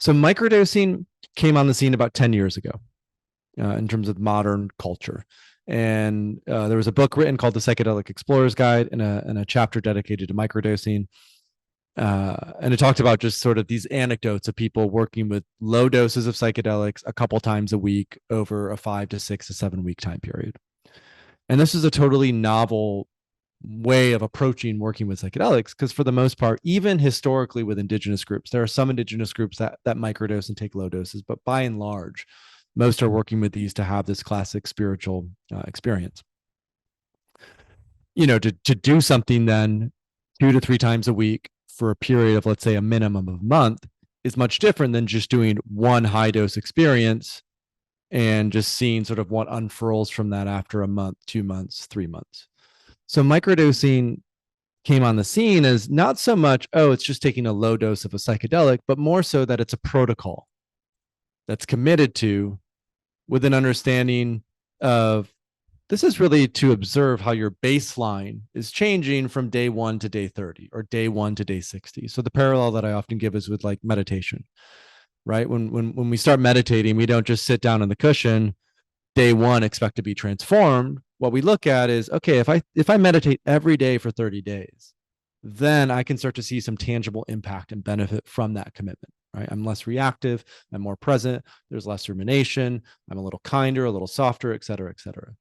So microdosing came on the scene about 10 years ago in terms of modern culture. And there was a book written called The Psychedelic Explorer's Guide and a chapter dedicated to microdosing. And it talked about just sort of these anecdotes of people working with low doses of psychedelics a couple times a week over a 5 to 6 to 7 week time period. And this is a totally novel way of approaching working with psychedelics because for the most part, even historically with indigenous groups, there are some indigenous groups that microdose and take low doses, but by and large, most are working with these to have this classic spiritual experience. To do something then 2 to 3 times a week for a period of, let's say, a minimum of a month is much different than just doing one high dose experience and just seeing sort of what unfurls from that after a month, 2 months, 3 months. So microdosing came on the scene as not so much, oh, it's just taking a low dose of a psychedelic, but more so that it's a protocol that's committed to with an understanding of this is really to observe how your baseline is changing from day 1 to day 30 or day 1 to day 60. So the parallel that I often give is with like meditation, right? When we start meditating, we don't just sit down on the cushion day 1 expect to be transformed. What we look at is, okay, if I meditate every day for 30 days, then I can start to see some tangible impact and benefit from that commitment, right? I'm less reactive, I'm more present, there's less rumination, I'm a little kinder, a little softer, et cetera, et cetera.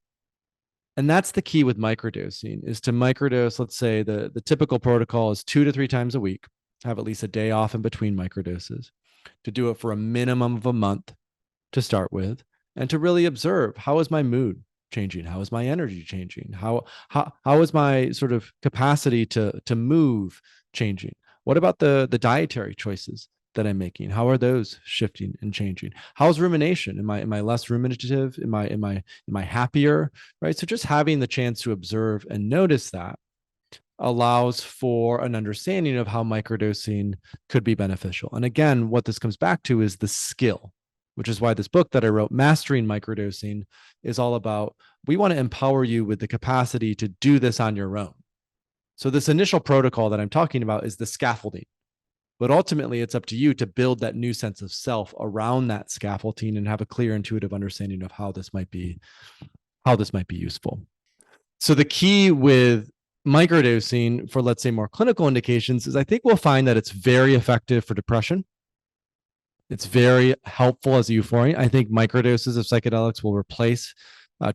And that's the key with microdosing is to microdose. Let's say the typical protocol is 2 to 3 times a week, have at least a day off in between microdoses, to do it for a minimum of a month to start with, and to really observe how is my mood changing? How is my energy changing? How is my sort of capacity to move changing? What about the dietary choices that I'm making? How are those shifting and changing? How's rumination? Am I less ruminative? Am I happier? Right. So just having the chance to observe and notice that allows for an understanding of how microdosing could be beneficial. And again, what this comes back to is the skill, which is why this book that I wrote, Mastering Microdosing, is all about we want to empower you with the capacity to do this on your own. So this initial protocol that I'm talking about is the scaffolding. But ultimately, it's up to you to build that new sense of self around that scaffolding and have a clear, intuitive understanding of how this might be useful. So the key with microdosing for, let's say, more clinical indications is I think we'll find that it's very effective for depression. It's very helpful as a euphoria. I think microdoses of psychedelics will replace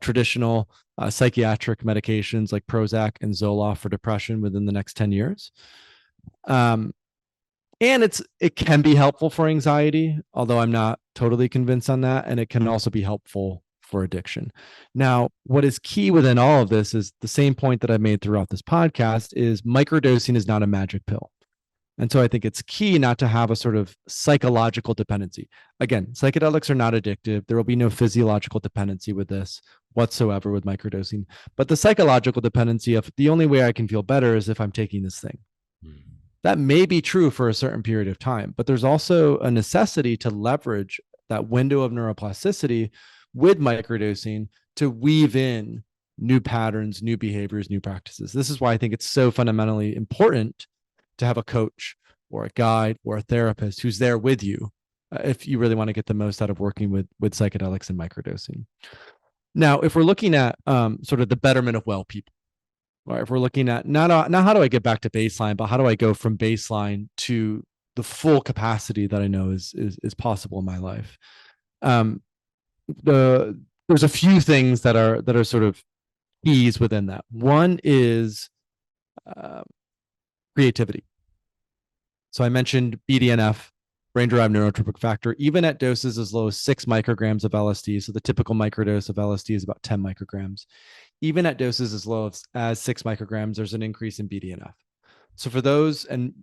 traditional psychiatric medications like Prozac and Zoloft for depression within the next 10 years. And it can be helpful for anxiety, although I'm not totally convinced on that. And it can also be helpful for addiction. Now, what is key within all of this is the same point that I've made throughout this podcast is microdosing is not a magic pill. And so I think it's key not to have a sort of psychological dependency. Again, psychedelics are not addictive. There will be no physiological dependency with this whatsoever with microdosing. But the psychological dependency of the only way I can feel better is if I'm taking this thing. That may be true for a certain period of time, but there's also a necessity to leverage that window of neuroplasticity with microdosing to weave in new patterns, new behaviors, new practices. This is why I think it's so fundamentally important to have a coach or a guide or a therapist who's there with you if you really want to get the most out of working with psychedelics and microdosing. Now, if we're looking at sort of the betterment of well people, or if we're looking at not how do I get back to baseline, but how do I go from baseline to the full capacity that I know is possible in my life? There's a few things that are sort of keys within that. One is creativity. So I mentioned BDNF, brain-derived neurotropic factor, even at doses as low as 6 micrograms of LSD. So the typical microdose of LSD is about 10 micrograms. Even at doses as low as 6 micrograms, there's an increase in BDNF. So for those, and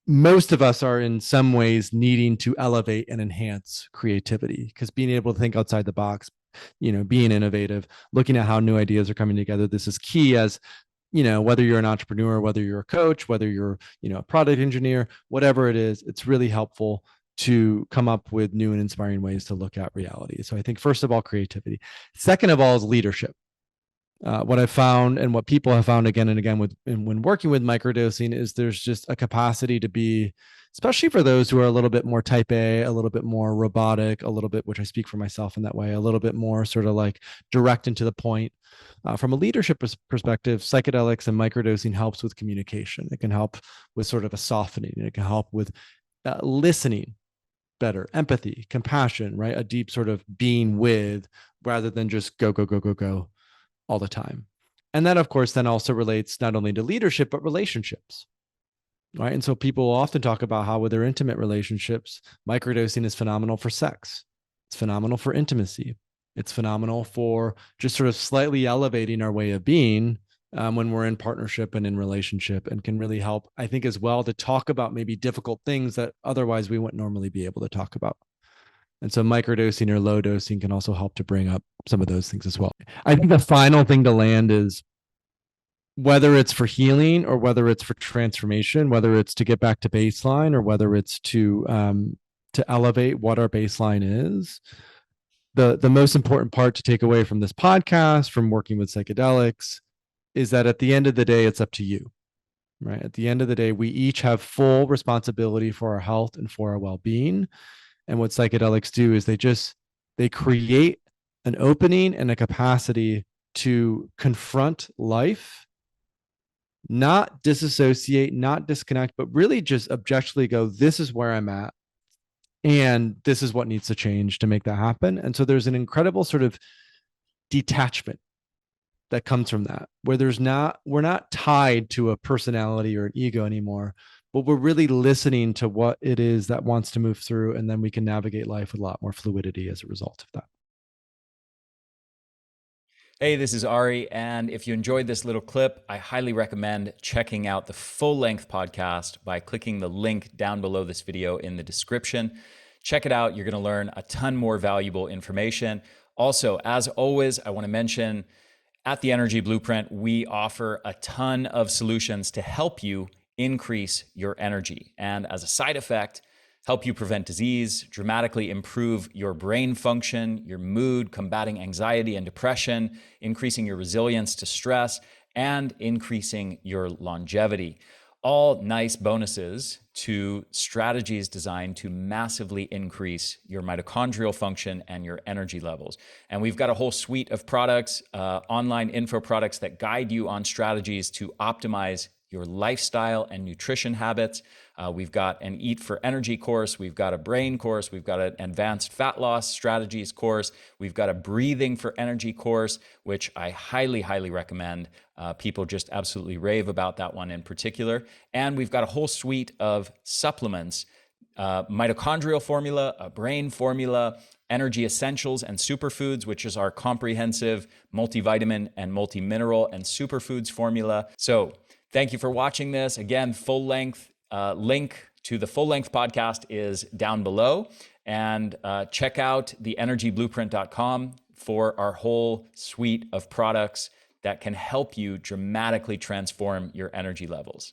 most of us are in some ways needing to elevate and enhance creativity because being able to think outside the box, being innovative, looking at how new ideas are coming together, this is key as whether you're an entrepreneur, whether you're a coach, whether you're, a product engineer, whatever it is, it's really helpful to come up with new and inspiring ways to look at reality. So I think first of all, creativity. Second of all is leadership. What I found and what people have found again and again when working with microdosing is there's just a capacity to be, especially for those who are a little bit more type A, a little bit more robotic, a little bit, which I speak for myself in that way, a little bit more sort of like direct and to the point. From a leadership perspective, psychedelics and microdosing helps with communication. It can help with sort of a softening. It can help with listening better, empathy, compassion, right? A deep sort of being with rather than just go, go, go, go, go all the time. And that, of course, then also relates not only to leadership, but relationships, right? And so people often talk about how with their intimate relationships, microdosing is phenomenal for sex. It's phenomenal for intimacy. It's phenomenal for just sort of slightly elevating our way of being when we're in partnership and in relationship, and can really help, I think, as well to talk about maybe difficult things that otherwise we wouldn't normally be able to talk about. And so microdosing or low dosing can also help to bring up some of those things as well. I think the final thing to land is whether it's for healing or whether it's for transformation, whether it's to get back to baseline or whether it's to elevate what our baseline is. The most important part to take away from this podcast, from working with psychedelics, is that at the end of the day, it's up to you, right? At the end of the day, we each have full responsibility for our health and for our well-being. And what psychedelics do is they create an opening and a capacity to confront life, not disassociate, not disconnect, but really just objectively go, this is where I'm at. And this is what needs to change to make that happen. And so there's an incredible sort of detachment that comes from that, where we're not tied to a personality or an ego anymore, but we're really listening to what it is that wants to move through. And then we can navigate life with a lot more fluidity as a result of that. Hey, this is Ari, and if you enjoyed this little clip, I highly recommend checking out the full-length podcast by clicking the link down below this video in the description. Check it out. You're going to learn a ton more valuable information. Also, as always, I want to mention at the Energy Blueprint, we offer a ton of solutions to help you increase your energy. And as a side effect, help you prevent disease, dramatically improve your brain function, your mood, combating anxiety and depression, increasing your resilience to stress, and increasing your longevity. All nice bonuses to strategies designed to massively increase your mitochondrial function and your energy levels. And we've got a whole suite of products, online info products that guide you on strategies to optimize your lifestyle and nutrition habits. We've got an Eat for Energy course. We've got a brain course. We've got an advanced fat loss strategies course. We've got a breathing for energy course, which I highly, highly recommend. People just absolutely rave about that one in particular. And we've got a whole suite of supplements, mitochondrial formula, a brain formula, energy essentials and superfoods, which is our comprehensive multivitamin and multimineral and superfoods formula. So thank you for watching this. Again, full length link to the full length podcast is down below. And check out theenergyblueprint.com for our whole suite of products that can help you dramatically transform your energy levels.